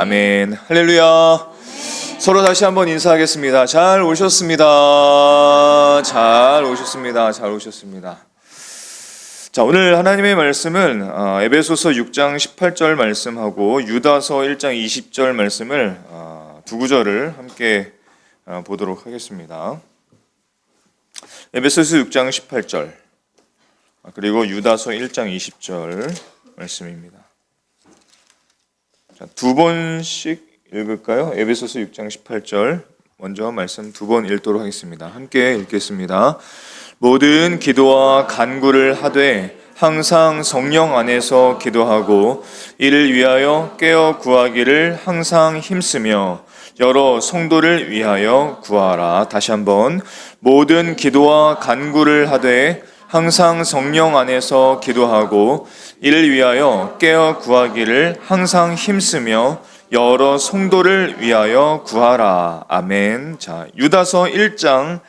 아멘. 할렐루야. 서로 다시 한번 인사하겠습니다. 잘 오셨습니다. 잘 오셨습니다. 잘 오셨습니다. 자, 오늘 하나님의 말씀은 에베소서 6장 18절 말씀하고 유다서 1장 20절 말씀을 두 구절을 함께 보도록 하겠습니다. 에베소서 6장 18절 그리고 유다서 1장 20절 말씀입니다. 자, 두 번씩 읽을까요? 에베소서 6장 18절 먼저 말씀 두 번 읽도록 하겠습니다. 함께 읽겠습니다. 모든 기도와 간구를 하되 항상 성령 안에서 기도하고 이를 위하여 깨어 구하기를 항상 힘쓰며 여러 성도를 위하여 구하라. 다시 한번 모든 기도와 간구를 하되 항상 성령 안에서 기도하고 이를 위하여 깨어 구하기를 항상 힘쓰며 여러 성도를 위하여 구하라. 아멘. 자, 유다서 1장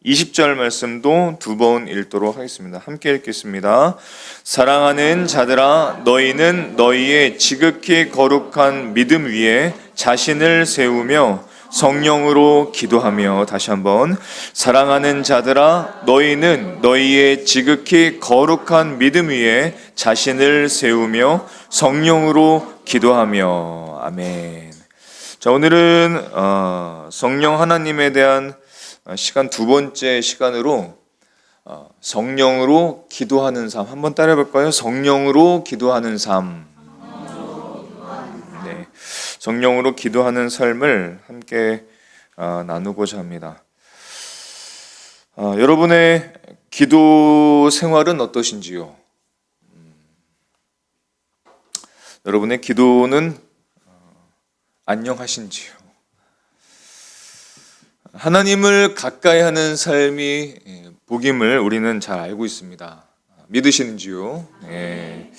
20절 말씀도 두 번 읽도록 하겠습니다. 함께 읽겠습니다. 사랑하는 자들아, 너희는 너희의 지극히 거룩한 믿음 위에 자신을 세우며 성령으로 기도하며, 다시 한번 사랑하는 자들아, 너희는 너희의 지극히 거룩한 믿음 위에 자신을 세우며 성령으로 기도하며. 아멘. 자, 오늘은 성령 하나님에 대한 시간 두 번째 시간으로 성령으로 기도하는 삶 한번 따라해 볼까요? 성령으로 기도하는 삶. 네, 성령으로 기도하는 삶을 함께 나누고자 합니다. 여러분의 기도 생활은 어떠신지요? 여러분의 기도는 안녕하신지요? 하나님을 가까이 하는 삶이 복임을 우리는 잘 알고 있습니다. 믿으시는지요? 네.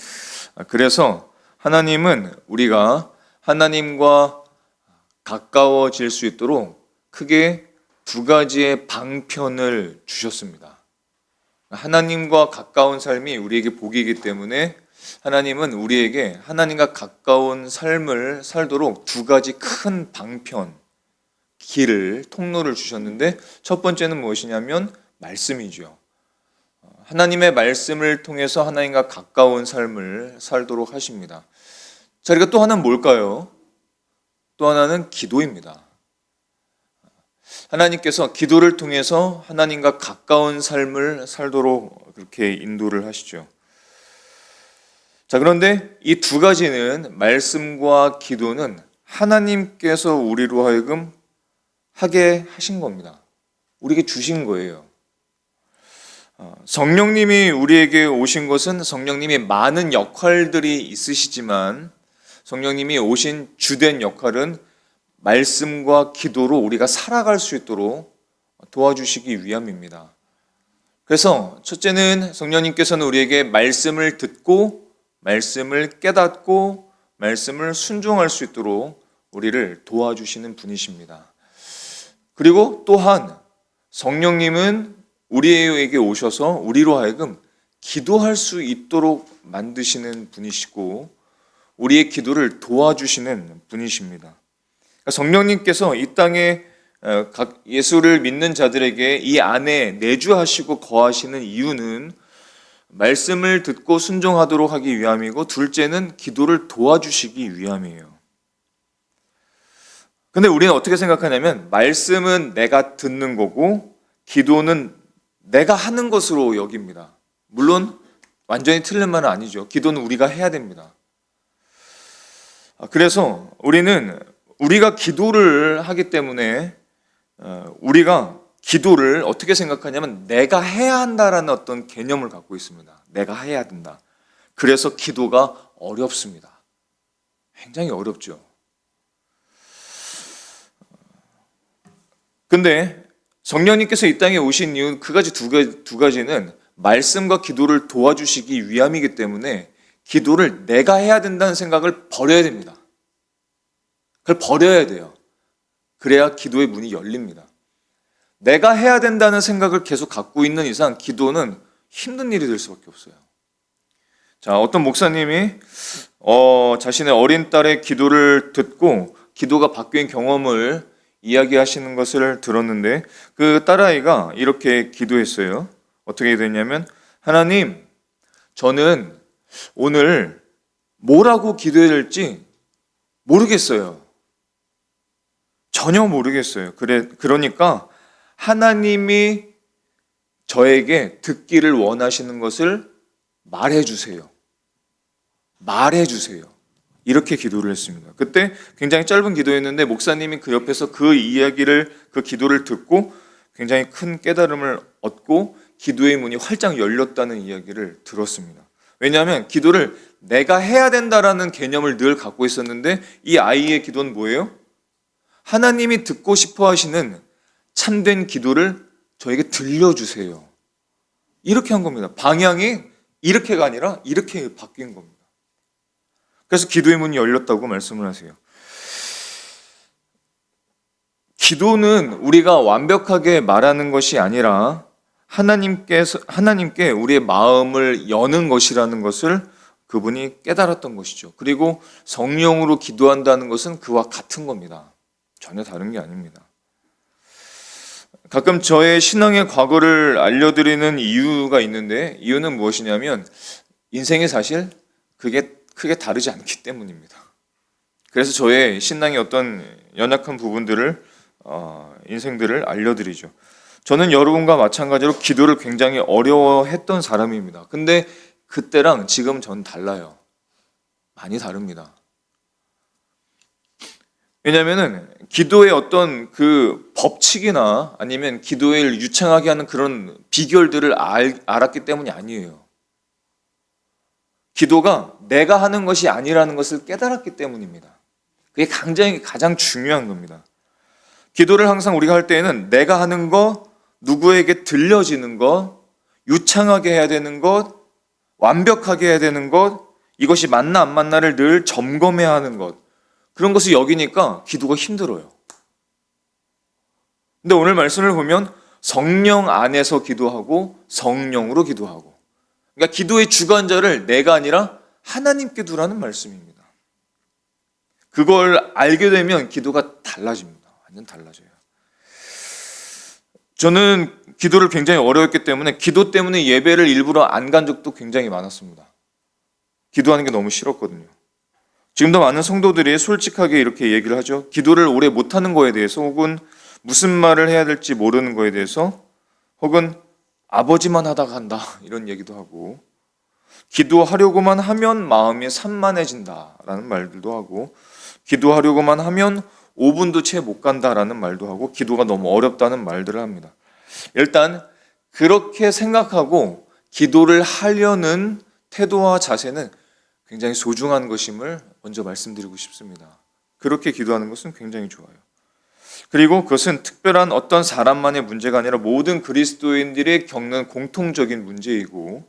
그래서 하나님은 우리가 하나님과 가까워질 수 있도록 크게 두 가지의 방편을 주셨습니다. 하나님과 가까운 삶이 우리에게 복이기 때문에 하나님은 우리에게 하나님과 가까운 삶을 살도록 두 가지 큰 방편, 길을, 통로를 주셨는데 첫 번째는 무엇이냐면 말씀이죠. 하나님의 말씀을 통해서 하나님과 가까운 삶을 살도록 하십니다. 자, 그리고 또 하나는 뭘까요? 또 하나는 기도입니다. 하나님께서 기도를 통해서 하나님과 가까운 삶을 살도록 그렇게 인도를 하시죠. 자, 그런데 이 두 가지는, 말씀과 기도는 하나님께서 우리로 하여금 하게 하신 겁니다. 우리에게 주신 거예요. 성령님이 우리에게 오신 것은 성령님이 많은 역할들이 있으시지만 성령님이 오신 주된 역할은 말씀과 기도로 우리가 살아갈 수 있도록 도와주시기 위함입니다. 그래서 첫째는 성령님께서는 우리에게 말씀을 듣고 말씀을 깨닫고 말씀을 순종할 수 있도록 우리를 도와주시는 분이십니다. 그리고 또한 성령님은 우리에게 오셔서 우리로 하여금 기도할 수 있도록 만드시는 분이시고 우리의 기도를 도와주시는 분이십니다. 성령님께서 이 땅에 예수를 믿는 자들에게 이 안에 내주하시고 거하시는 이유는 말씀을 듣고 순종하도록 하기 위함이고, 둘째는 기도를 도와주시기 위함이에요. 근데 우리는 어떻게 생각하냐면 말씀은 내가 듣는 거고 기도는 내가 하는 것으로 여깁니다. 물론 완전히 틀린 말은 아니죠. 기도는 우리가 해야 됩니다. 그래서 우리가 기도를 하기 때문에 우리가 기도를 어떻게 생각하냐면 내가 해야 한다라는 어떤 개념을 갖고 있습니다. 내가 해야 된다. 그래서 기도가 어렵습니다. 굉장히 어렵죠. 근데 성령님께서 이 땅에 오신 이유 두 가지는 말씀과 기도를 도와주시기 위함이기 때문에 기도를 내가 해야 된다는 생각을 버려야 됩니다. 그걸 버려야 돼요. 그래야 기도의 문이 열립니다. 내가 해야 된다는 생각을 계속 갖고 있는 이상 기도는 힘든 일이 될 수밖에 없어요. 자, 어떤 목사님이 자신의 어린 딸의 기도를 듣고 기도가 바뀐 경험을 이야기하시는 것을 들었는데, 그 딸아이가 이렇게 기도했어요. 어떻게 됐냐면, 하나님, 저는 오늘 뭐라고 기도해야 될지 모르겠어요. 전혀 모르겠어요. 그러니까 하나님이 저에게 듣기를 원하시는 것을 말해주세요. 말해주세요. 이렇게 기도를 했습니다. 그때 굉장히 짧은 기도였는데 목사님이 그 옆에서 그 기도를 듣고 굉장히 큰 깨달음을 얻고 기도의 문이 활짝 열렸다는 이야기를 들었습니다. 왜냐하면 기도를 내가 해야 된다라는 개념을 늘 갖고 있었는데, 이 아이의 기도는 뭐예요? 하나님이 듣고 싶어 하시는 참된 기도를 저에게 들려주세요. 이렇게 한 겁니다. 방향이 이렇게가 아니라 이렇게 바뀐 겁니다. 그래서 기도의 문이 열렸다고 말씀을 하세요. 기도는 우리가 완벽하게 말하는 것이 아니라 하나님께 우리의 마음을 여는 것이라는 것을 그분이 깨달았던 것이죠. 그리고 성령으로 기도한다는 것은 그와 같은 겁니다. 전혀 다른 게 아닙니다. 가끔 저의 신앙의 과거를 알려드리는 이유가 있는데, 이유는 무엇이냐면 인생이 사실 그게 크게 다르지 않기 때문입니다. 그래서 저의 신앙의 어떤 연약한 부분들을 인생들을 알려드리죠. 저는 여러분과 마찬가지로 기도를 굉장히 어려워했던 사람입니다. 근데 그때랑 지금 전 달라요. 많이 다릅니다. 왜냐하면 기도의 어떤 그 법칙이나 아니면 기도를 유창하게 하는 그런 비결들을 알았기 때문이 아니에요. 기도가 내가 하는 것이 아니라는 것을 깨달았기 때문입니다. 그게 가장 중요한 겁니다. 기도를 항상 우리가 할 때에는 내가 하는 것, 누구에게 들려지는 것, 유창하게 해야 되는 것, 완벽하게 해야 되는 것, 이것이 맞나 안 맞나를 늘 점검해야 하는 것, 그런 것을 여기니까 기도가 힘들어요. 근데 오늘 말씀을 보면 성령 안에서 기도하고 성령으로 기도하고, 그러니까 기도의 주관자를 내가 아니라 하나님께 두라는 말씀입니다. 그걸 알게 되면 기도가 달라집니다. 완전 달라져요. 저는 기도를 굉장히 어려웠기 때문에 기도 때문에 예배를 일부러 안 간 적도 굉장히 많았습니다. 기도하는 게 너무 싫었거든요. 지금도 많은 성도들이 솔직하게 이렇게 얘기를 하죠. 기도를 오래 못하는 거에 대해서, 혹은 무슨 말을 해야 될지 모르는 거에 대해서, 혹은 아버지만 하다가 한다 이런 얘기도 하고, 기도하려고만 하면 마음이 산만해진다라는 말들도 하고, 기도하려고만 하면 5분도 채 못 간다라는 말도 하고, 기도가 너무 어렵다는 말들을 합니다. 일단 그렇게 생각하고 기도를 하려는 태도와 자세는 굉장히 소중한 것임을 먼저 말씀드리고 싶습니다. 그렇게 기도하는 것은 굉장히 좋아요. 그리고 그것은 특별한 어떤 사람만의 문제가 아니라 모든 그리스도인들이 겪는 공통적인 문제이고,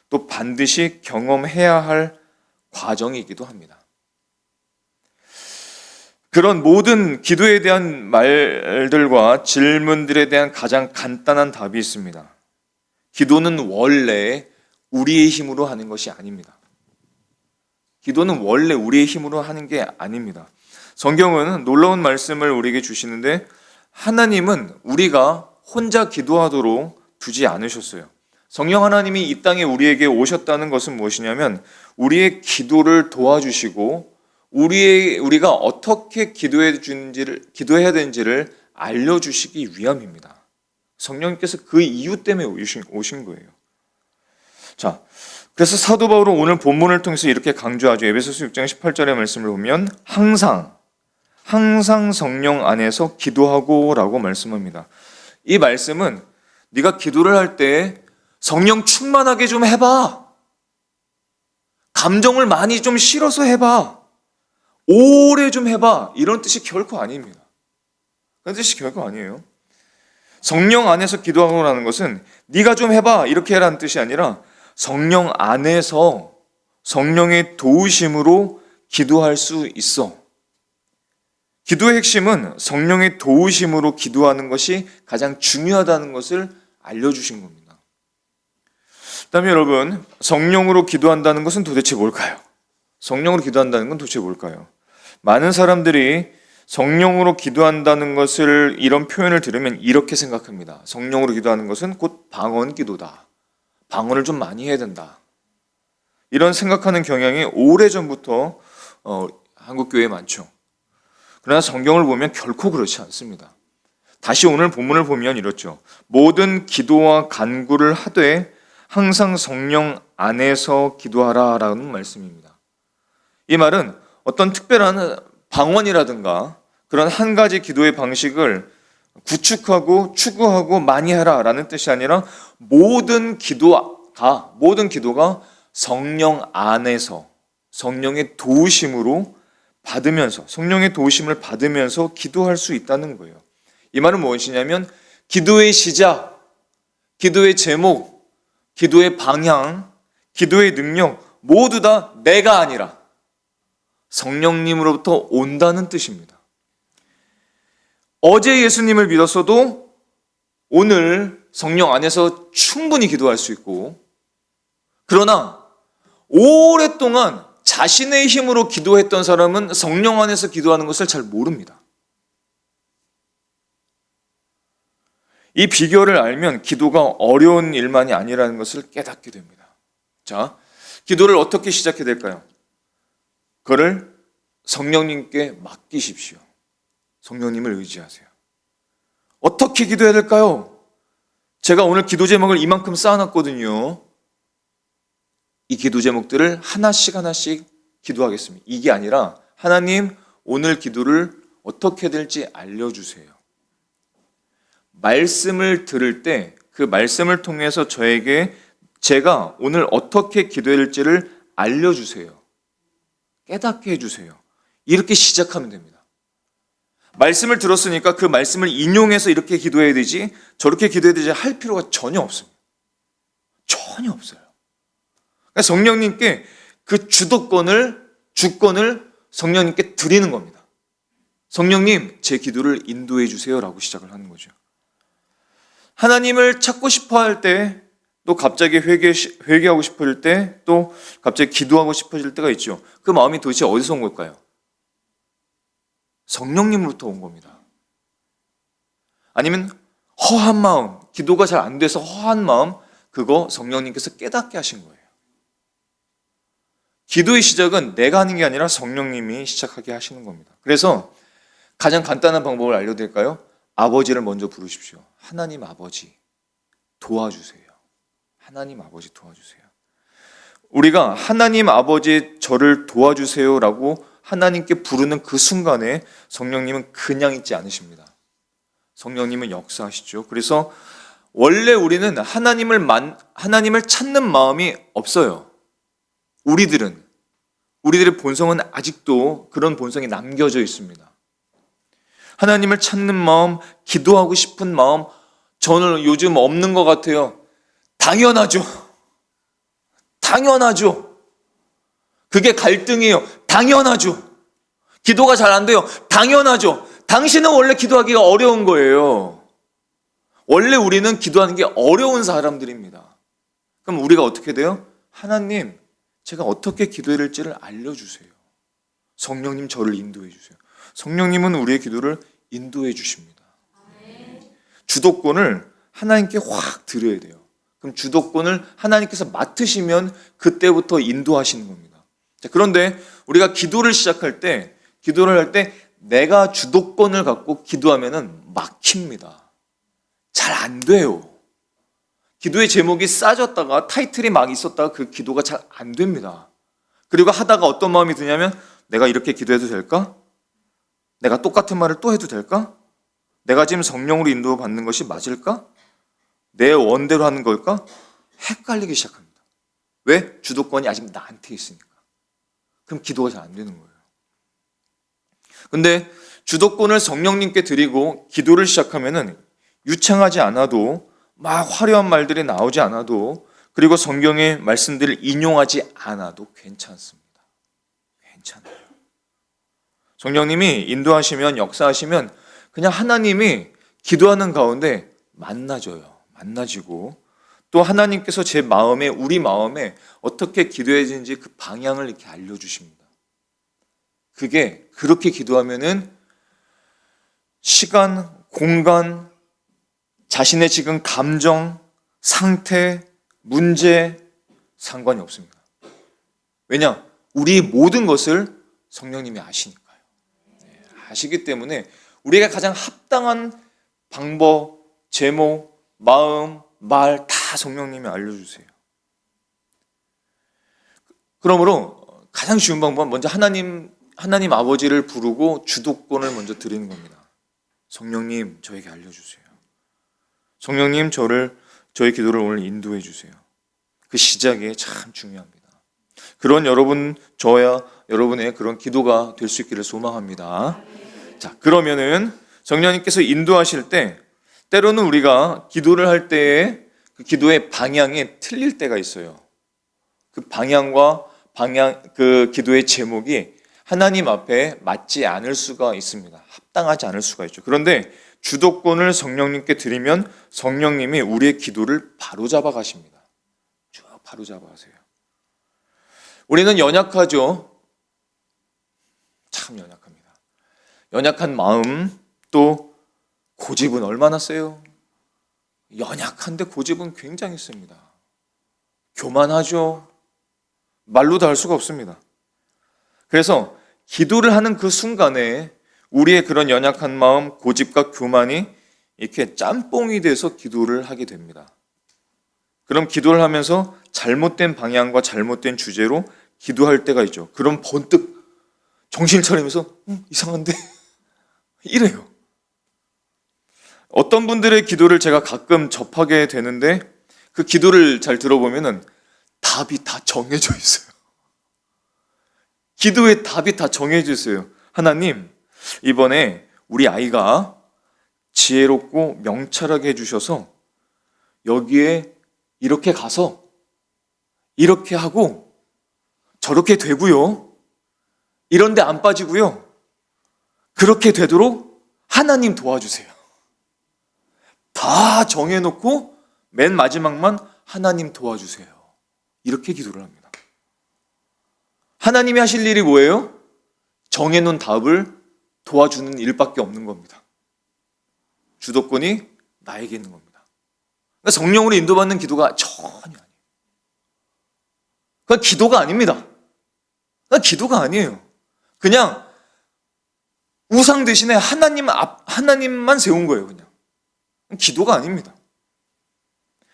또 반드시 경험해야 할 과정이기도 합니다. 그런 모든 기도에 대한 말들과 질문들에 대한 가장 간단한 답이 있습니다. 기도는 원래 우리의 힘으로 하는 것이 아닙니다. 기도는 원래 우리의 힘으로 하는 게 아닙니다. 성경은 놀라운 말씀을 우리에게 주시는데, 하나님은 우리가 혼자 기도하도록 두지 않으셨어요. 성령 하나님이 이 땅에 우리에게 오셨다는 것은 무엇이냐면, 우리의 기도를 도와주시고 우리가 어떻게 기도해야 되는지를 알려주시기 위함입니다. 성령님께서 그 이유 때문에 오신 거예요. 자, 그래서 사도 바울은 오늘 본문을 통해서 이렇게 강조하죠. 에베소서 6장 18절의 말씀을 보면 항상 성령 안에서 기도하고 라고 말씀합니다. 이 말씀은 네가 기도를 할 때 성령 충만하게 좀 해봐. 감정을 많이 좀 실어서 해봐. 오래 좀 해봐. 이런 뜻이 결코 아닙니다. 그런 뜻이 결코 아니에요. 성령 안에서 기도하고라는 것은 네가 좀 해봐 이렇게 해라는 뜻이 아니라, 성령 안에서 성령의 도우심으로 기도할 수 있어. 기도의 핵심은 성령의 도우심으로 기도하는 것이 가장 중요하다는 것을 알려주신 겁니다. 그다음에 여러분, 성령으로 기도한다는 것은 도대체 뭘까요? 성령으로 기도한다는 건 도대체 뭘까요? 많은 사람들이 성령으로 기도한다는 것을, 이런 표현을 들으면 이렇게 생각합니다. 성령으로 기도하는 것은 곧 방언 기도다. 방언을 좀 많이 해야 된다. 이런 생각하는 경향이 오래전부터 한국교회에 많죠. 그러나 성경을 보면 결코 그렇지 않습니다. 다시 오늘 본문을 보면 이렇죠. 모든 기도와 간구를 하되 항상 성령 안에서 기도하라라는 말씀입니다. 이 말은 어떤 특별한 방언이라든가 그런 한 가지 기도의 방식을 구축하고 추구하고 많이 해라라는 뜻이 아니라 모든 기도가 성령 안에서 성령의 도우심으로 받으면서, 성령의 도우심을 받으면서 기도할 수 있다는 거예요. 이 말은 무엇이냐면 기도의 시작, 기도의 제목, 기도의 방향, 기도의 능력 모두 다 내가 아니라 성령님으로부터 온다는 뜻입니다. 어제 예수님을 믿었어도 오늘 성령 안에서 충분히 기도할 수 있고, 그러나 오랫동안 자신의 힘으로 기도했던 사람은 성령 안에서 기도하는 것을 잘 모릅니다. 이 비결을 알면 기도가 어려운 일만이 아니라는 것을 깨닫게 됩니다. 자, 기도를 어떻게 시작해야 될까요? 그거를 성령님께 맡기십시오. 성령님을 의지하세요. 어떻게 기도해야 될까요? 제가 오늘 기도 제목을 이만큼 쌓아놨거든요. 이 기도 제목들을 하나씩 기도하겠습니다. 이게 아니라 하나님, 오늘 기도를 어떻게 될지 알려주세요. 말씀을 들을 때 그 말씀을 통해서 제가 오늘 어떻게 기도해야 될지를 알려주세요. 깨닫게 해주세요. 이렇게 시작하면 됩니다. 말씀을 들었으니까 그 말씀을 인용해서 이렇게 기도해야 되지, 저렇게 기도해야 되지 할 필요가 전혀 없습니다. 전혀 없어요. 그러니까 성령님께 그 주권을 성령님께 드리는 겁니다. 성령님, 제 기도를 인도해 주세요라고 시작을 하는 거죠. 하나님을 찾고 싶어 할 때, 또 갑자기 회개하고 싶어질 때, 또 갑자기 기도하고 싶어질 때가 있죠. 그 마음이 도대체 어디서 온 걸까요? 성령님으로부터 온 겁니다. 아니면 허한 마음, 기도가 잘 안 돼서 허한 마음, 그거 성령님께서 깨닫게 하신 거예요. 기도의 시작은 내가 하는 게 아니라 성령님이 시작하게 하시는 겁니다. 그래서 가장 간단한 방법을 알려드릴까요? 아버지를 먼저 부르십시오. 하나님 아버지 도와주세요. 하나님 아버지 도와주세요. 우리가 하나님 아버지 저를 도와주세요라고 하나님께 부르는 그 순간에 성령님은 그냥 있지 않으십니다. 성령님은 역사하시죠. 그래서 원래 우리는 하나님을 찾는 마음이 없어요. 우리들의 본성은 아직도 그런 본성이 남겨져 있습니다. 하나님을 찾는 마음, 기도하고 싶은 마음, 저는 요즘 없는 것 같아요. 당연하죠. 그게 갈등이에요. 당연하죠. 기도가 잘 안 돼요. 당연하죠. 당신은 원래 기도하기가 어려운 거예요. 원래 우리는 기도하는 게 어려운 사람들입니다. 그럼 우리가 어떻게 돼요? 하나님, 제가 어떻게 기도해야 될지를 알려주세요. 성령님, 저를 인도해 주세요. 성령님은 우리의 기도를 인도해 주십니다. 주도권을 하나님께 확 드려야 돼요. 그럼 주도권을 하나님께서 맡으시면 그때부터 인도하시는 겁니다. 자, 그런데 우리가 기도를 할 때 내가 주도권을 갖고 기도하면은 막힙니다. 잘 안 돼요. 기도의 제목이 싸졌다가 타이틀이 막 있었다가 그 기도가 잘 안 됩니다. 그리고 하다가 어떤 마음이 드냐면, 내가 이렇게 기도해도 될까? 내가 똑같은 말을 또 해도 될까? 내가 지금 성령으로 인도받는 것이 맞을까? 내 원대로 하는 걸까? 헷갈리기 시작합니다. 왜? 주도권이 아직 나한테 있으니까. 그럼 기도가 잘 안 되는 거예요. 근데 주도권을 성령님께 드리고 기도를 시작하면은 유창하지 않아도, 막 화려한 말들이 나오지 않아도, 그리고 성경의 말씀들을 인용하지 않아도 괜찮습니다. 괜찮아요. 성령님이 인도하시면, 역사하시면 그냥 하나님이 기도하는 가운데 만나지고, 또 하나님께서 제 마음에, 우리 마음에 어떻게 기도해야 되는지 그 방향을 이렇게 알려주십니다. 그게 그렇게 기도하면은 시간, 공간, 자신의 지금 감정, 상태, 문제 상관이 없습니다. 왜냐? 우리 모든 것을 성령님이 아시니까요. 아시기 때문에 우리가 가장 합당한 방법, 제목, 마음, 말 다 성령님이 알려주세요. 그러므로 가장 쉬운 방법은 먼저 하나님 아버지를 부르고 주도권을 먼저 드리는 겁니다. 성령님, 저에게 알려주세요. 성령님, 저의 기도를 오늘 인도해 주세요. 그 시작이 참 중요합니다. 그런 저야 여러분의 그런 기도가 될 수 있기를 소망합니다. 자, 그러면은 성령님께서 인도하실 때 때로는 우리가 기도를 할 때에 그 기도의 방향이 틀릴 때가 있어요. 그 그 기도의 제목이 하나님 앞에 맞지 않을 수가 있습니다. 합당하지 않을 수가 있죠. 그런데 주도권을 성령님께 드리면 성령님이 우리의 기도를 바로잡아 가십니다. 쭉 바로잡아 가세요. 우리는 연약하죠. 참 연약합니다. 연약한 마음, 또 고집은 얼마나 세요? 연약한데 고집은 굉장히 셉니다. 교만하죠. 말로 다 할 수가 없습니다. 그래서 기도를 하는 그 순간에 우리의 그런 연약한 마음, 고집과 교만이 이렇게 짬뽕이 돼서 기도를 하게 됩니다. 그럼 기도를 하면서 잘못된 방향과 잘못된 주제로 기도할 때가 있죠. 그럼 번뜩 정신을 차리면서 이상한데? 이래요. 어떤 분들의 기도를 제가 가끔 접하게 되는데 그 기도를 잘 들어보면은 답이 다 정해져 있어요. 기도의 답이 다 정해져 있어요. 하나님, 이번에 우리 아이가 지혜롭고 명철하게 해주셔서 여기에 이렇게 가서 이렇게 하고 저렇게 되고요. 이런데 안 빠지고요. 그렇게 되도록 하나님 도와주세요. 다 정해놓고 맨 마지막만 하나님 도와주세요. 이렇게 기도를 합니다. 하나님이 하실 일이 뭐예요? 정해놓은 답을 도와주는 일밖에 없는 겁니다. 주도권이 나에게 있는 겁니다. 그러니까 성령으로 인도받는 기도가 전혀 아니에요. 그건 기도가 아닙니다. 그건 기도가 아니에요. 그냥 우상 대신에 하나님만 세운 거예요. 그냥 기도가 아닙니다.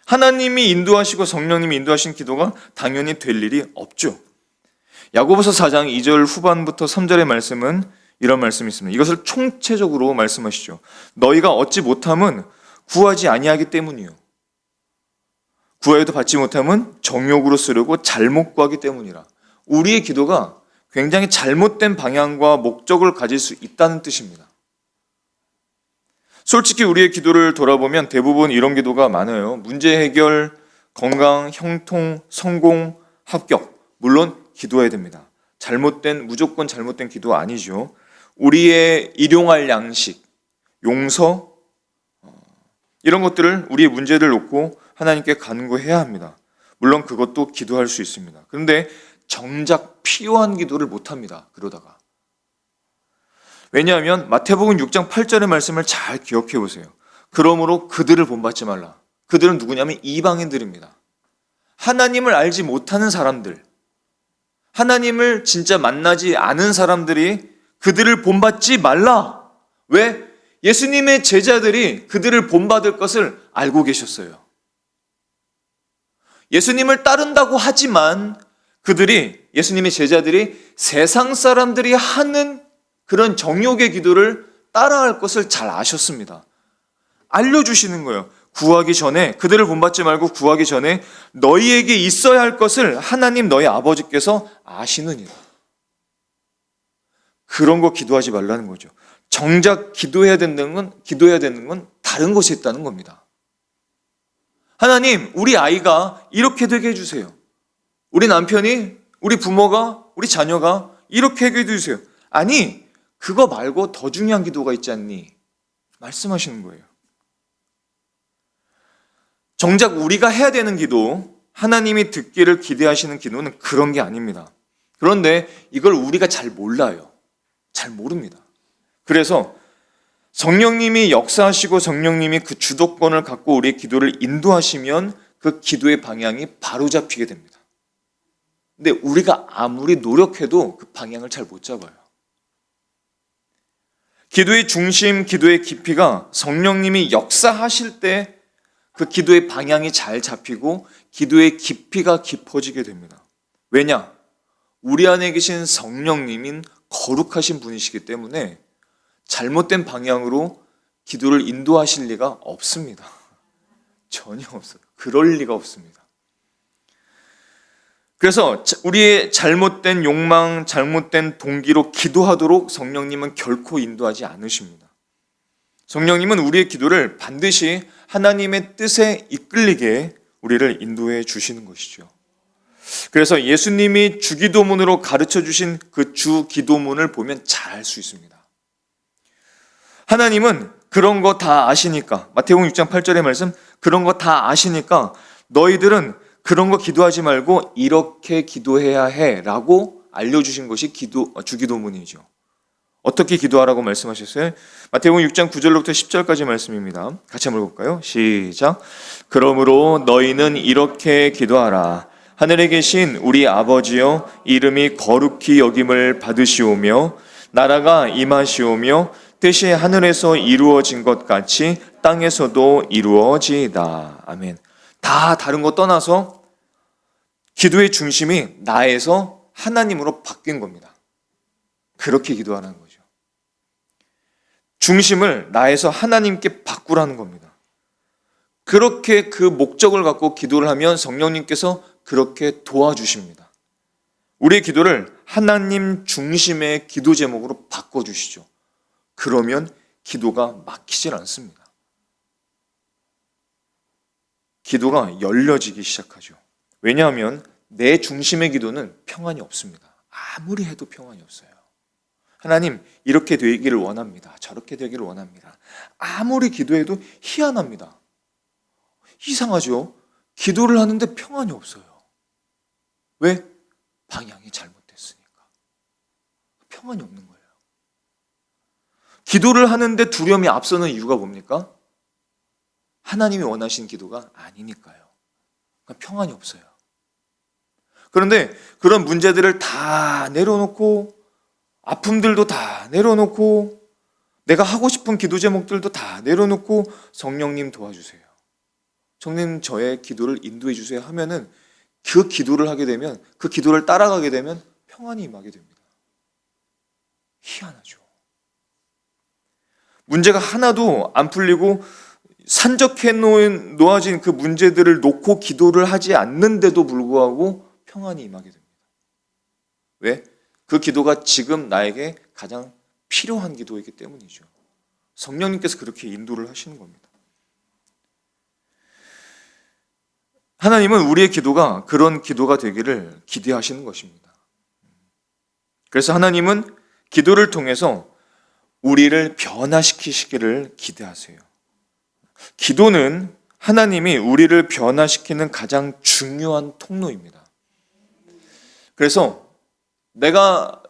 하나님이 인도하시고 성령님이 인도하신 기도가 당연히 될 일이 없죠. 야고보서 4장 2절 후반부터 3절의 말씀은 이런 말씀이 있습니다. 이것을 총체적으로 말씀하시죠. 너희가 얻지 못함은 구하지 아니하기 때문이요. 구하여도 받지 못함은 정욕으로 쓰려고 잘못 구하기 때문이라. 우리의 기도가 굉장히 잘못된 방향과 목적을 가질 수 있다는 뜻입니다. 솔직히 우리의 기도를 돌아보면 대부분 이런 기도가 많아요. 문제 해결, 건강, 형통, 성공, 합격. 물론 기도해야 됩니다. 무조건 잘못된 기도 아니죠. 우리의 일용할 양식, 용서, 이런 것들을 우리의 문제를 놓고 하나님께 간구해야 합니다. 물론 그것도 기도할 수 있습니다. 그런데 정작 필요한 기도를 못합니다. 그러다가. 왜냐하면 마태복음 6장 8절의 말씀을 잘 기억해 보세요. 그러므로 그들을 본받지 말라. 그들은 누구냐면 이방인들입니다. 하나님을 알지 못하는 사람들, 하나님을 진짜 만나지 않은 사람들이 그들을 본받지 말라. 왜? 예수님의 제자들이 그들을 본받을 것을 알고 계셨어요. 예수님을 따른다고 하지만 예수님의 제자들이 세상 사람들이 하는 그런 정욕의 기도를 따라할 것을 잘 아셨습니다. 알려주시는 거예요. 구하기 전에, 그들을 본받지 말고 구하기 전에 너희에게 있어야 할 것을 하나님 너희 아버지께서 아시느니라. 그런 거 기도하지 말라는 거죠. 정작 기도해야 되는 건 다른 것이 있다는 겁니다. 하나님, 우리 아이가 이렇게 되게 해주세요. 우리 남편이, 우리 부모가, 우리 자녀가 이렇게 하게 해주세요. 아니, 그거 말고 더 중요한 기도가 있지 않니? 말씀하시는 거예요. 정작 우리가 해야 되는 기도, 하나님이 듣기를 기대하시는 기도는 그런 게 아닙니다. 그런데 이걸 우리가 잘 몰라요. 잘 모릅니다. 그래서 성령님이 역사하시고 성령님이 그 주도권을 갖고 우리의 기도를 인도하시면 그 기도의 방향이 바로 잡히게 됩니다. 근데 우리가 아무리 노력해도 그 방향을 잘 못 잡아요. 기도의 중심, 기도의 깊이가 성령님이 역사하실 때 그 기도의 방향이 잘 잡히고 기도의 깊이가 깊어지게 됩니다. 왜냐? 우리 안에 계신 성령님인 거룩하신 분이시기 때문에 잘못된 방향으로 기도를 인도하실 리가 없습니다. 전혀 없어요. 그럴 리가 없습니다. 그래서 우리의 잘못된 욕망, 잘못된 동기로 기도하도록 성령님은 결코 인도하지 않으십니다. 성령님은 우리의 기도를 반드시 하나님의 뜻에 이끌리게 우리를 인도해 주시는 것이죠. 그래서 예수님이 주기도문으로 가르쳐 주신 그 주기도문을 보면 잘 알 수 있습니다. 하나님은 그런 거 다 아시니까, 마태복음 6장 8절의 말씀, 그런 거 다 아시니까 너희들은 그런 거 기도하지 말고 이렇게 기도해야 해 라고 알려주신 것이 주기도문이죠. 어떻게 기도하라고 말씀하셨어요? 마태복음 6장 9절로부터 10절까지 말씀입니다. 같이 한번 볼까요? 시작. 그러므로 너희는 이렇게 기도하라. 하늘에 계신 우리 아버지여, 이름이 거룩히 여김을 받으시오며 나라가 임하시오며 뜻이 하늘에서 이루어진 것 같이 땅에서도 이루어지이다. 아멘. 다 다른 거 떠나서 기도의 중심이 나에서 하나님으로 바뀐 겁니다. 그렇게 기도하는 거죠. 중심을 나에서 하나님께 바꾸라는 겁니다. 그렇게 그 목적을 갖고 기도를 하면 성령님께서 그렇게 도와주십니다. 우리의 기도를 하나님 중심의 기도 제목으로 바꿔주시죠. 그러면 기도가 막히질 않습니다. 기도가 열려지기 시작하죠. 왜냐하면 내 중심의 기도는 평안이 없습니다. 아무리 해도 평안이 없어요. 하나님, 이렇게 되기를 원합니다. 저렇게 되기를 원합니다. 아무리 기도해도 희한합니다. 이상하죠? 기도를 하는데 평안이 없어요. 왜? 방향이 잘못됐으니까. 평안이 없는 거예요. 기도를 하는데 두려움이 앞서는 이유가 뭡니까? 하나님이 원하시는 기도가 아니니까요. 그러니까 평안이 없어요. 그런데 그런 문제들을 다 내려놓고 아픔들도 다 내려놓고 내가 하고 싶은 기도 제목들도 다 내려놓고 성령님 도와주세요. 성령님 저의 기도를 인도해 주세요 하면은 그 기도를 하게 되면 그 기도를 따라가게 되면 평안이 임하게 됩니다. 희한하죠. 문제가 하나도 안 풀리고 산적해 놓아진 그 문제들을 놓고 기도를 하지 않는데도 불구하고 평안이 임하게 됩니다. 왜? 그 기도가 지금 나에게 가장 필요한 기도이기 때문이죠. 성령님께서 그렇게 인도를 하시는 겁니다. 하나님은 우리의 기도가 그런 기도가 되기를 기대하시는 것입니다. 그래서 하나님은 기도를 통해서 우리를 변화시키시기를 기대하세요. 기도는 하나님이 우리를 변화시키는 가장 중요한 통로입니다. 그래서 내가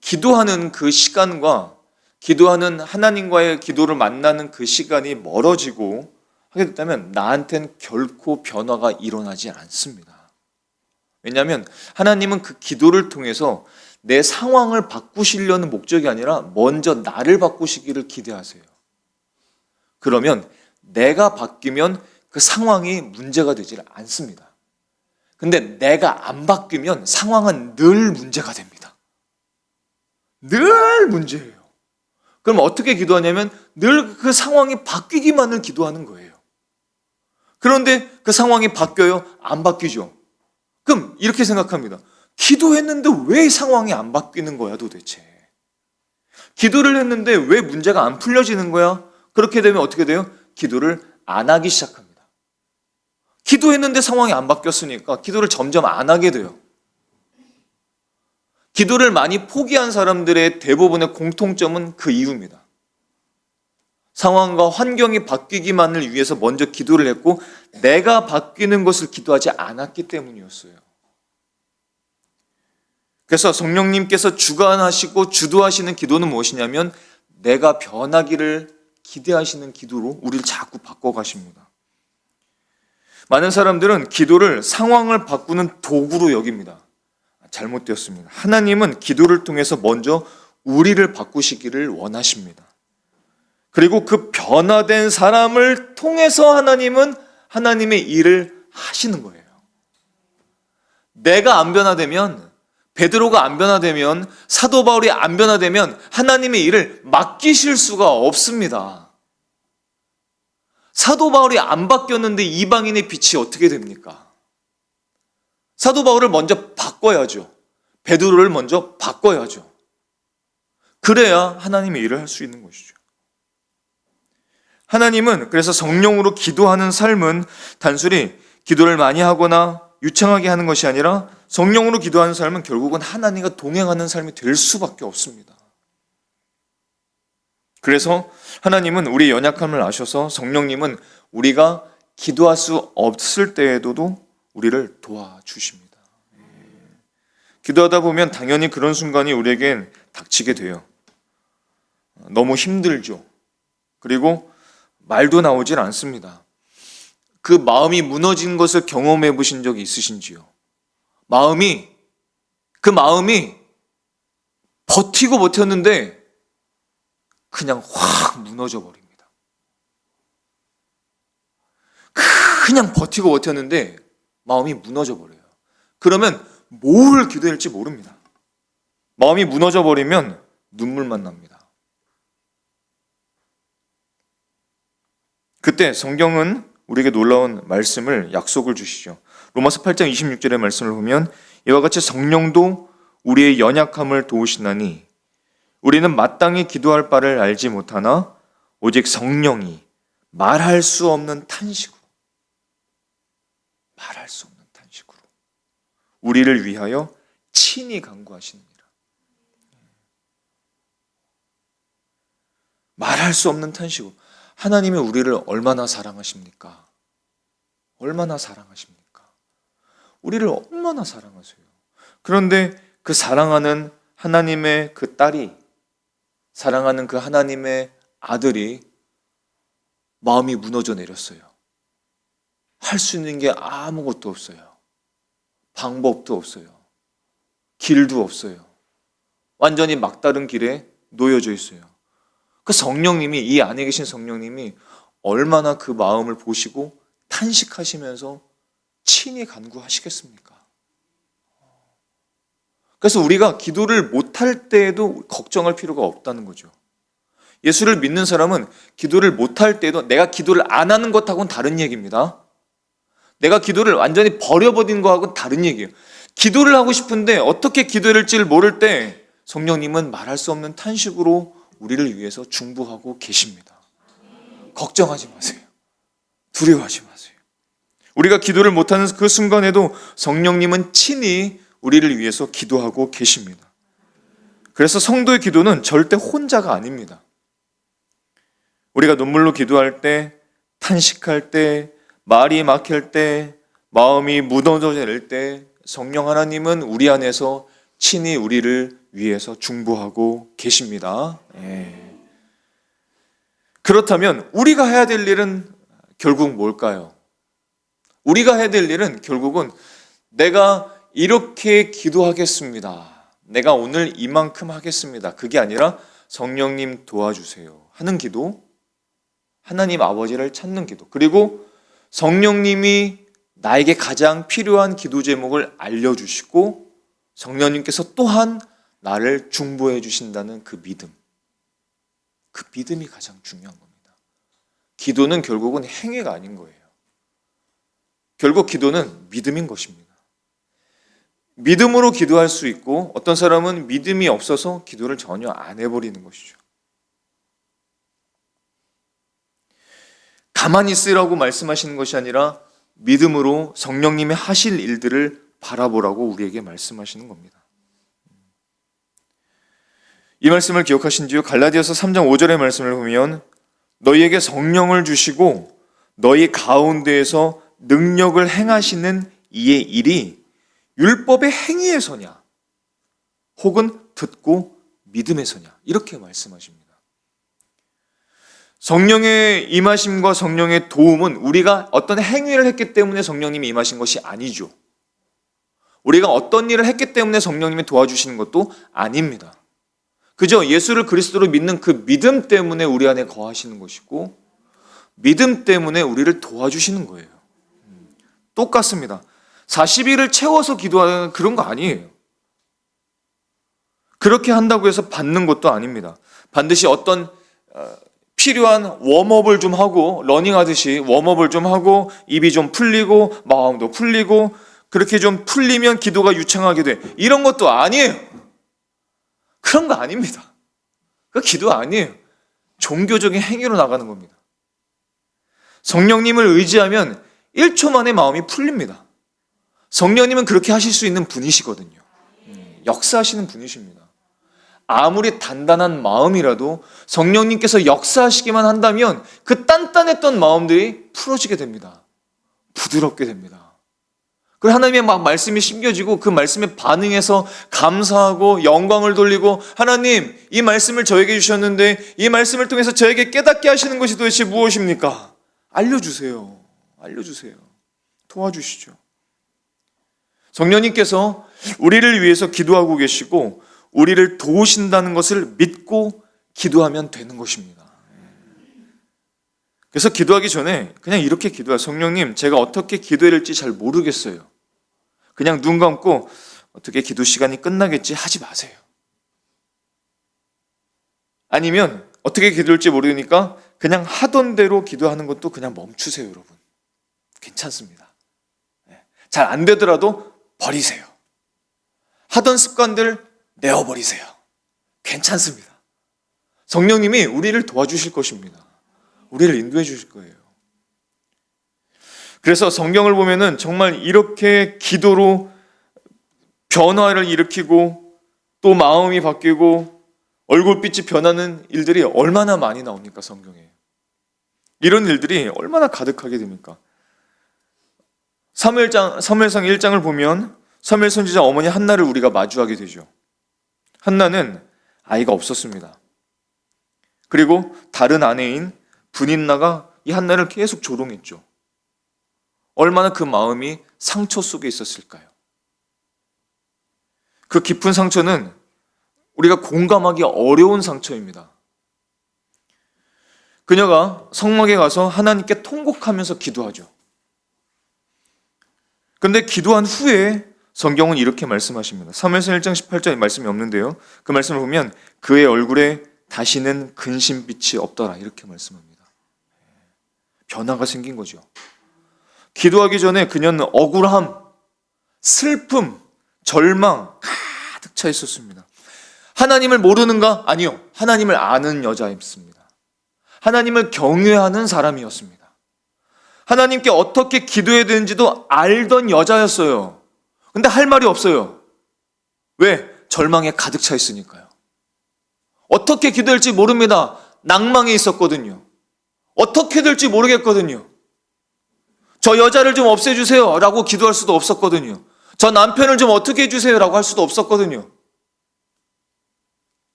기도하는 그 시간과 기도하는 하나님과의 기도를 만나는 그 시간이 멀어지고 하게 됐다면 나한테는 결코 변화가 일어나지 않습니다. 왜냐하면 하나님은 그 기도를 통해서 내 상황을 바꾸시려는 목적이 아니라 먼저 나를 바꾸시기를 기대하세요. 그러면 내가 바뀌면 그 상황이 문제가 되질 않습니다. 근데 내가 안 바뀌면 상황은 늘 문제가 됩니다. 늘 문제예요. 그럼 어떻게 기도하냐면 늘 그 상황이 바뀌기만을 기도하는 거예요. 그런데 그 상황이 바뀌어요? 안 바뀌죠. 그럼 이렇게 생각합니다. 기도했는데 왜 상황이 안 바뀌는 거야 도대체? 기도를 했는데 왜 문제가 안 풀려지는 거야? 그렇게 되면 어떻게 돼요? 기도를 안 하기 시작합니다. 기도했는데 상황이 안 바뀌었으니까 기도를 점점 안 하게 돼요. 기도를 많이 포기한 사람들의 대부분의 공통점은 그 이유입니다. 상황과 환경이 바뀌기만을 위해서 먼저 기도를 했고 내가 바뀌는 것을 기도하지 않았기 때문이었어요. 그래서 성령님께서 주관하시고 주도하시는 기도는 무엇이냐면 내가 변하기를 기대하시는 기도로 우리를 자꾸 바꿔가십니다. 많은 사람들은 기도를 상황을 바꾸는 도구로 여깁니다. 잘못되었습니다. 하나님은 기도를 통해서 먼저 우리를 바꾸시기를 원하십니다. 그리고 그 변화된 사람을 통해서 하나님은 하나님의 일을 하시는 거예요. 내가 안 변화되면, 베드로가 안 변화되면, 사도 바울이 안 변화되면 하나님의 일을 맡기실 수가 없습니다. 사도 바울이 안 바뀌었는데 이방인의 빛이 어떻게 됩니까? 사도 바울을 먼저 바꿔야죠. 베드로를 먼저 바꿔야죠. 그래야 하나님의 일을 할 수 있는 것이죠. 하나님은 그래서 성령으로 기도하는 삶은 단순히 기도를 많이 하거나 유창하게 하는 것이 아니라 성령으로 기도하는 삶은 결국은 하나님과 동행하는 삶이 될 수밖에 없습니다. 그래서 하나님은 우리의 연약함을 아셔서 성령님은 우리가 기도할 수 없을 때에도 우리를 도와주십니다. 기도하다 보면 당연히 그런 순간이 우리에겐 닥치게 돼요. 너무 힘들죠. 그리고 말도 나오질 않습니다. 그 마음이 무너진 것을 경험해 보신 적이 있으신지요? 그 마음이 버티고 버텼는데 그냥 확 무너져 버립니다. 그냥 버티고 버텼는데 마음이 무너져 버려요. 그러면 뭘 기도해야 할지 모릅니다. 마음이 무너져 버리면 눈물만 납니다. 그때 성경은 우리에게 놀라운 말씀을, 약속을 주시죠. 로마서 8장 26절의 말씀을 보면 이와 같이 성령도 우리의 연약함을 도우시나니 우리는 마땅히 기도할 바를 알지 못하나 오직 성령이 말할 수 없는 탄식으로 우리를 위하여 친히 간구하시느니라. 말할 수 없는 탄식으로. 하나님이 우리를 얼마나 사랑하십니까? 얼마나 사랑하십니까? 우리를 얼마나 사랑하세요. 그런데 그 사랑하는 하나님의 그 딸이, 사랑하는 그 하나님의 아들이 마음이 무너져 내렸어요. 할 수 있는 게 아무것도 없어요. 방법도 없어요. 길도 없어요. 완전히 막다른 길에 놓여져 있어요. 그 성령님이, 이 안에 계신 성령님이 얼마나 그 마음을 보시고 탄식하시면서 친히 간구하시겠습니까? 그래서 우리가 기도를 못할 때에도 걱정할 필요가 없다는 거죠. 예수를 믿는 사람은 기도를 못할 때에도, 내가 기도를 안 하는 것하고는 다른 얘기입니다. 내가 기도를 완전히 버려버린 거하고는 다른 얘기예요. 기도를 하고 싶은데 어떻게 기도해야 할지를 모를 때 성령님은 말할 수 없는 탄식으로 우리를 위해서 중보하고 계십니다. 걱정하지 마세요. 두려워하지 마세요. 우리가 기도를 못하는 그 순간에도 성령님은 친히 우리를 위해서 기도하고 계십니다. 그래서 성도의 기도는 절대 혼자가 아닙니다. 우리가 눈물로 기도할 때, 탄식할 때, 말이 막힐 때, 마음이 무너져 내릴 때 성령 하나님은 우리 안에서 친히 우리를 위해서 중보하고 계십니다. 그렇다면 우리가 해야 될 일은 결국 뭘까요? 우리가 해야 될 일은 결국은 내가 이렇게 기도하겠습니다. 내가 오늘 이만큼 하겠습니다. 그게 아니라 성령님 도와주세요 하는 기도, 하나님 아버지를 찾는 기도, 그리고 성령님이 나에게 가장 필요한 기도 제목을 알려주시고 성령님께서 또한 나를 중보해 주신다는 그 믿음, 그 믿음이 가장 중요한 겁니다. 기도는 결국은 행위가 아닌 거예요. 결국 기도는 믿음인 것입니다. 믿음으로 기도할 수 있고 어떤 사람은 믿음이 없어서 기도를 전혀 안 해버리는 것이죠. 가만히 있으라고 말씀하시는 것이 아니라 믿음으로 성령님이 하실 일들을 바라보라고 우리에게 말씀하시는 겁니다. 이 말씀을 기억하신지요? 갈라디아서 3장 5절의 말씀을 보면 너희에게 성령을 주시고 너희 가운데에서 능력을 행하시는 이의 일이 율법의 행위에서냐 혹은 듣고 믿음에서냐 이렇게 말씀하십니다. 성령의 임하심과 성령의 도움은 우리가 어떤 행위를 했기 때문에 성령님이 임하신 것이 아니죠. 우리가 어떤 일을 했기 때문에 성령님이 도와주시는 것도 아닙니다. 그저 예수를 그리스도로 믿는 그 믿음 때문에 우리 안에 거하시는 것이고 믿음 때문에 우리를 도와주시는 거예요. 똑같습니다. 40일을 채워서 기도하는 그런 거 아니에요. 그렇게 한다고 해서 받는 것도 아닙니다. 반드시 어떤 필요한 웜업을 좀 하고 러닝하듯이 웜업을 좀 하고 입이 좀 풀리고 마음도 풀리고 그렇게 좀 풀리면 기도가 유창하게 돼. 이런 것도 아니에요. 그런 거 아닙니다. 그 기도 아니에요. 종교적인 행위로 나가는 겁니다. 성령님을 의지하면 1초 만에 마음이 풀립니다. 성령님은 그렇게 하실 수 있는 분이시거든요. 역사하시는 분이십니다. 아무리 단단한 마음이라도 성령님께서 역사하시기만 한다면 그 단단했던 마음들이 풀어지게 됩니다. 부드럽게 됩니다. 그리고 하나님의 막 말씀이 심겨지고 그 말씀에 반응해서 감사하고 영광을 돌리고 하나님 이 말씀을 저에게 주셨는데 이 말씀을 통해서 저에게 깨닫게 하시는 것이 도대체 무엇입니까? 알려주세요. 알려주세요. 도와주시죠. 성령님께서 우리를 위해서 기도하고 계시고 우리를 도우신다는 것을 믿고 기도하면 되는 것입니다. 그래서 기도하기 전에 그냥 이렇게 기도해요. 성령님, 제가 어떻게 기도해야 될지 잘 모르겠어요. 그냥 눈 감고 어떻게 기도 시간이 끝나겠지 하지 마세요. 아니면 어떻게 기도할지 모르니까 그냥 하던 대로 기도하는 것도 그냥 멈추세요, 여러분. 괜찮습니다. 잘 안 되더라도 버리세요. 하던 습관들 내어버리세요. 괜찮습니다. 성령님이 우리를 도와주실 것입니다. 우리를 인도해 주실 거예요. 그래서 성경을 보면은 정말 이렇게 기도로 변화를 일으키고 또 마음이 바뀌고 얼굴빛이 변하는 일들이 얼마나 많이 나옵니까, 성경에. 이런 일들이 얼마나 가득하게 됩니까? 사무엘상 1장을 보면 사무엘 선지자 어머니 한나를 우리가 마주하게 되죠. 한나는 아이가 없었습니다. 그리고 다른 아내인 분인나가 이 한나를 계속 조롱했죠. 얼마나 그 마음이 상처 속에 있었을까요? 그 깊은 상처는 우리가 공감하기 어려운 상처입니다. 그녀가 성막에 가서 하나님께 통곡하면서 기도하죠. 그런데 기도한 후에 성경은 이렇게 말씀하십니다. 사무엘상 1장 18절에 말씀이 없는데요. 그 말씀을 보면 그의 얼굴에 다시는 근심빛이 없더라 이렇게 말씀합니다. 변화가 생긴 거죠. 기도하기 전에 그녀는 억울함, 슬픔, 절망 가득 차 있었습니다. 하나님을 모르는가? 아니요. 하나님을 아는 여자였습니다. 하나님을 경외하는 사람이었습니다. 하나님께 어떻게 기도해야 되는지도 알던 여자였어요. 근데 할 말이 없어요. 왜? 절망에 가득 차 있으니까요. 어떻게 기도할지 모릅니다. 낭망에 있었거든요. 어떻게 될지 모르겠거든요. 저 여자를 좀 없애주세요 라고 기도할 수도 없었거든요. 저 남편을 좀 어떻게 해주세요 라고 할 수도 없었거든요.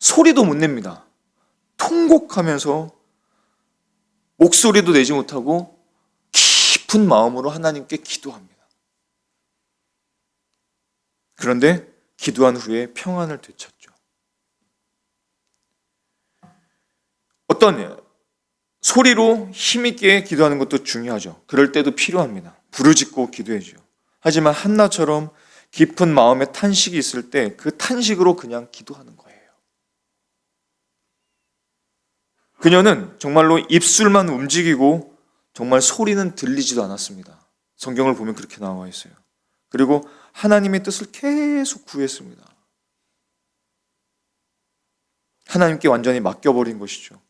소리도 못 냅니다. 통곡하면서 목소리도 내지 못하고 깊은 마음으로 하나님께 기도합니다. 그런데 기도한 후에 평안을 되찾죠. 어떤 소리로 힘있게 기도하는 것도 중요하죠. 그럴 때도 필요합니다. 부르짖고 기도해줘요. 하지만 한나처럼 깊은 마음의 탄식이 있을 때 그 탄식으로 그냥 기도하는 거예요. 그녀는 정말로 입술만 움직이고 정말 소리는 들리지도 않았습니다. 성경을 보면 그렇게 나와 있어요. 그리고 하나님의 뜻을 계속 구했습니다. 하나님께 완전히 맡겨버린 것이죠.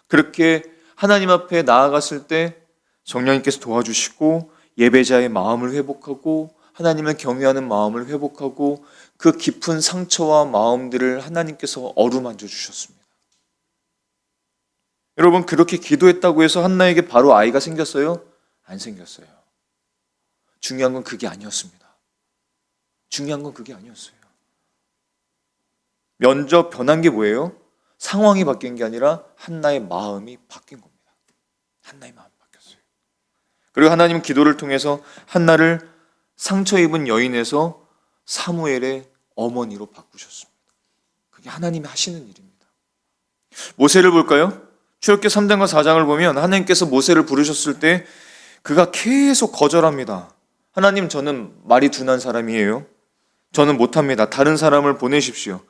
그렇게 하나님 앞에 나아갔을 때 성령님께서 도와주시고 예배자의 마음을 회복하고 하나님을 경외하는 마음을 회복하고 그 깊은 상처와 마음들을 하나님께서 어루만져 주셨습니다. 여러분, 그렇게 기도했다고 해서 한나에게 바로 아이가 생겼어요? 안 생겼어요. 중요한 건 그게 아니었습니다. 중요한 건 그게 아니었어요. 먼저 변한 게 뭐예요? 상황이 바뀐 게 아니라 한나의 마음이 바뀐 겁니다. 한나의 마음이 바뀌었어요. 그리고 하나님은 기도를 통해서 한나를 상처 입은 여인에서 사무엘의 어머니로 바꾸셨습니다. 그게 하나님이 하시는 일입니다. 모세를 볼까요? 출애굽기 3장과 4장을 보면 하나님께서 모세를 부르셨을 때 그가 계속 거절합니다. 하나님, 저는 말이 둔한 사람이에요. 저는 못합니다. 다른 사람을 보내십시오.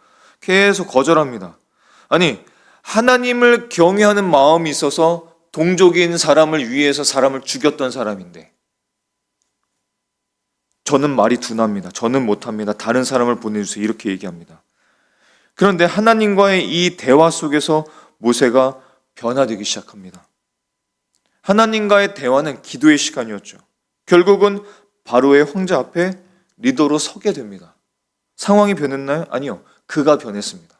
계속 거절합니다. 아니, 하나님을 경외하는 마음이 있어서 동족인 사람을 위해서 사람을 죽였던 사람인데, 저는 말이 둔합니다. 저는 못합니다. 다른 사람을 보내주세요. 이렇게 얘기합니다. 그런데 하나님과의 이 대화 속에서 모세가 변화되기 시작합니다. 하나님과의 대화는 기도의 시간이었죠. 결국은 바로의 황제 앞에 리더로 서게 됩니다. 상황이 변했나요? 아니요. 그가 변했습니다.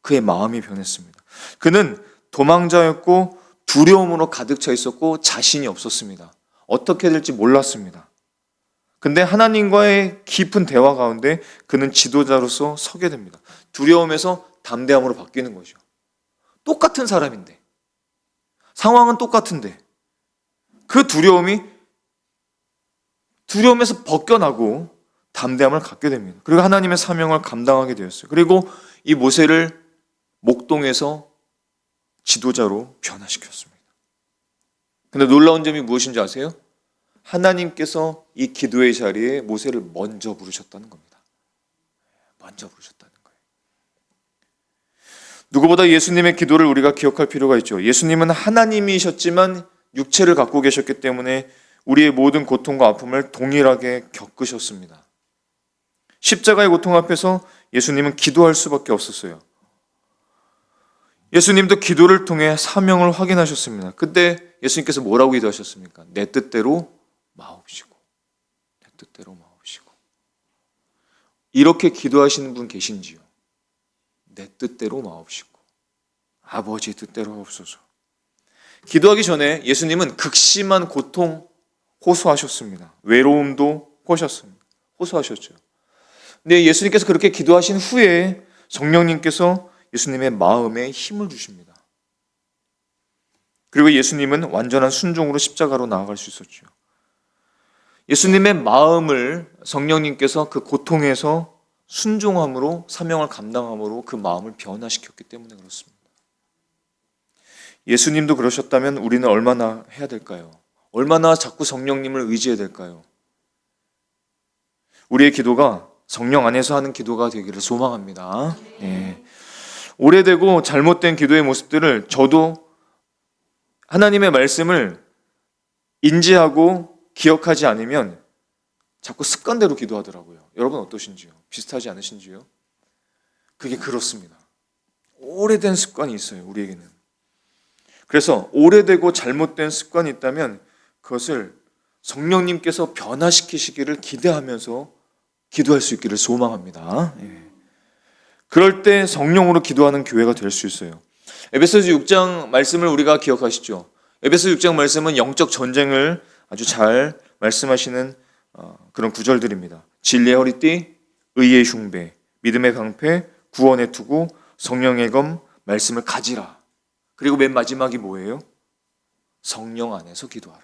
그의 마음이 변했습니다. 그는 도망자였고 두려움으로 가득 차 있었고 자신이 없었습니다. 어떻게 될지 몰랐습니다. 근데 하나님과의 깊은 대화 가운데 그는 지도자로서 서게 됩니다. 두려움에서 담대함으로 바뀌는 거죠. 똑같은 사람인데, 상황은 똑같은데 그 두려움에서 벗겨나고 담대함을 갖게 됩니다. 그리고 하나님의 사명을 감당하게 되었어요. 그리고 이 모세를 목동에서 지도자로 변화시켰습니다. 근데 놀라운 점이 무엇인지 아세요? 하나님께서 이 기도의 자리에 모세를 먼저 부르셨다는 겁니다. 먼저 부르셨다는 거예요. 누구보다 예수님의 기도를 우리가 기억할 필요가 있죠. 예수님은 하나님이셨지만 육체를 갖고 계셨기 때문에 우리의 모든 고통과 아픔을 동일하게 겪으셨습니다. 십자가의 고통 앞에서 예수님은 기도할 수밖에 없었어요. 예수님도 기도를 통해 사명을 확인하셨습니다. 그때 예수님께서 뭐라고 기도하셨습니까? 내 뜻대로 마옵시고, 내 뜻대로 마옵시고. 이렇게 기도하시는 분 계신지요? 내 뜻대로 마옵시고, 아버지 뜻대로 하옵소서. 기도하기 전에 예수님은 극심한 고통 호소하셨습니다. 외로움도 호소하셨죠. 근데 예수님께서 그렇게 기도하신 후에 성령님께서 예수님의 마음에 힘을 주십니다. 그리고 예수님은 완전한 순종으로 십자가로 나아갈 수 있었죠. 예수님의 마음을 성령님께서 그 고통에서 순종함으로 사명을 감당함으로 그 마음을 변화시켰기 때문에 그렇습니다. 예수님도 그러셨다면 우리는 얼마나 해야 될까요? 얼마나 자꾸 성령님을 의지해야 될까요? 우리의 기도가 성령 안에서 하는 기도가 되기를 소망합니다. 예. 오래되고 잘못된 기도의 모습들을 저도 하나님의 말씀을 인지하고 기억하지 않으면 자꾸 습관대로 기도하더라고요. 여러분 어떠신지요? 비슷하지 않으신지요? 그게 그렇습니다. 오래된 습관이 있어요, 우리에게는. 그래서 오래되고 잘못된 습관이 있다면 그것을 성령님께서 변화시키시기를 기대하면서 기도할 수 있기를 소망합니다. 그럴 때 성령으로 기도하는 교회가 될 수 있어요. 에베소서 6장 말씀을 우리가 기억하시죠? 에베소서 6장 말씀은 영적 전쟁을 아주 잘 말씀하시는 그런 구절들입니다. 진리의 허리띠, 의의 흉배, 믿음의 강패, 구원의 투구, 성령의 검, 말씀을 가지라. 그리고 맨 마지막이 뭐예요? 성령 안에서 기도하라.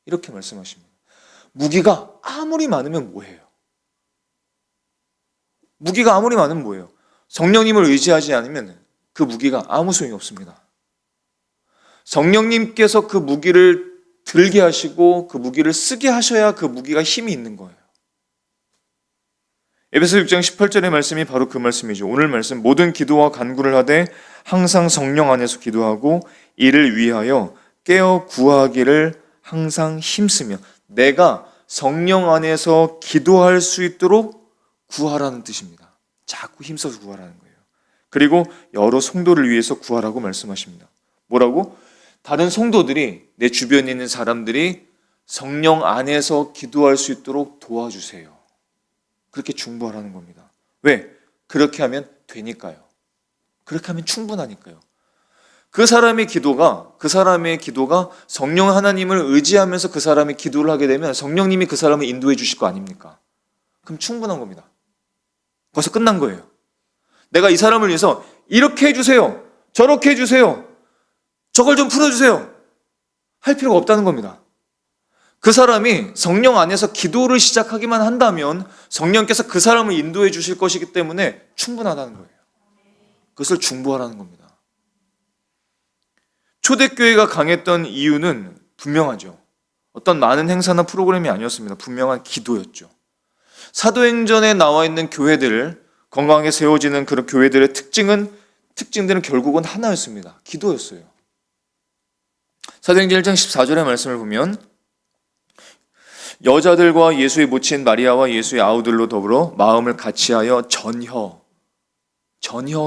이렇게 말씀하십니다. 무기가 아무리 많으면 뭐예요? 무기가 아무리 많으면 뭐예요? 성령님을 의지하지 않으면 그 무기가 아무 소용이 없습니다. 성령님께서 그 무기를 들게 하시고 그 무기를 쓰게 하셔야 그 무기가 힘이 있는 거예요. 에베소 6장 18절의 말씀이 바로 그 말씀이죠. 오늘 말씀, 모든 기도와 간구를 하되 항상 성령 안에서 기도하고 이를 위하여 깨어 구하기를 항상 힘쓰며, 내가 성령 안에서 기도할 수 있도록 구하라는 뜻입니다. 자꾸 힘써서 구하라는 거예요. 그리고 여러 성도를 위해서 구하라고 말씀하십니다. 뭐라고? 다른 성도들이, 내 주변에 있는 사람들이 성령 안에서 기도할 수 있도록 도와주세요. 그렇게 중보하라는 겁니다. 왜? 그렇게 하면 되니까요. 그렇게 하면 충분하니까요. 그 사람의 기도가 성령 하나님을 의지하면서 그 사람이 기도를 하게 되면 성령님이 그 사람을 인도해 주실 거 아닙니까? 그럼 충분한 겁니다. 벌써 끝난 거예요. 내가 이 사람을 위해서 이렇게 해주세요, 저렇게 해주세요, 저걸 좀 풀어주세요 할 필요가 없다는 겁니다. 그 사람이 성령 안에서 기도를 시작하기만 한다면 성령께서 그 사람을 인도해 주실 것이기 때문에 충분하다는 거예요. 그것을 중보하라는 겁니다. 초대교회가 강했던 이유는 분명하죠. 어떤 많은 행사나 프로그램이 아니었습니다. 분명한 기도였죠. 사도행전에 나와 있는 교회들, 건강하게 세워지는 그런 교회들의 특징들은 결국은 하나였습니다. 기도였어요. 사도행전 1장 14절의 말씀을 보면 여자들과 예수의 모친 마리아와 예수의 아우들로 더불어 마음을 같이하여 전혀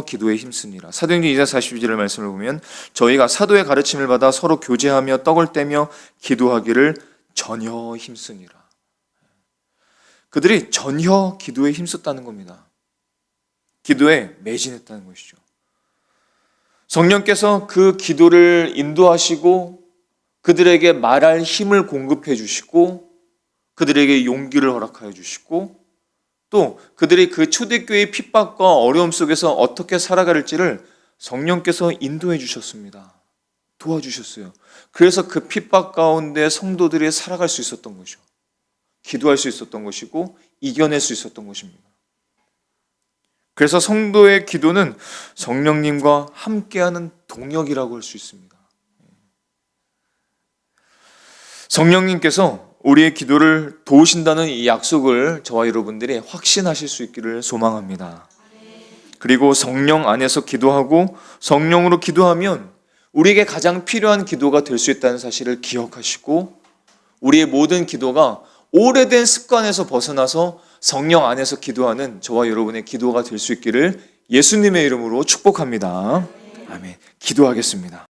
기도에 힘쓰니라. 사도행전 2장 42절의 말씀을 보면 저희가 사도의 가르침을 받아 서로 교제하며 떡을 떼며 기도하기를 전혀 힘쓰니라. 그들이 전혀 기도에 힘썼다는 겁니다. 기도에 매진했다는 것이죠. 성령께서 그 기도를 인도하시고 그들에게 말할 힘을 공급해 주시고 그들에게 용기를 허락하여 주시고 또 그들이 그 초대교회의 핍박과 어려움 속에서 어떻게 살아갈지를 성령께서 인도해 주셨습니다. 도와주셨어요. 그래서 그 핍박 가운데 성도들이 살아갈 수 있었던 것이죠. 기도할 수 있었던 것이고 이겨낼 수 있었던 것입니다. 그래서 성도의 기도는 성령님과 함께하는 동역이라고 할 수 있습니다. 성령님께서 우리의 기도를 도우신다는 이 약속을 저와 여러분들이 확신하실 수 있기를 소망합니다. 그리고 성령 안에서 기도하고 성령으로 기도하면 우리에게 가장 필요한 기도가 될 수 있다는 사실을 기억하시고 우리의 모든 기도가 오래된 습관에서 벗어나서 성령 안에서 기도하는 저와 여러분의 기도가 될 수 있기를 예수님의 이름으로 축복합니다. 아멘. 기도하겠습니다.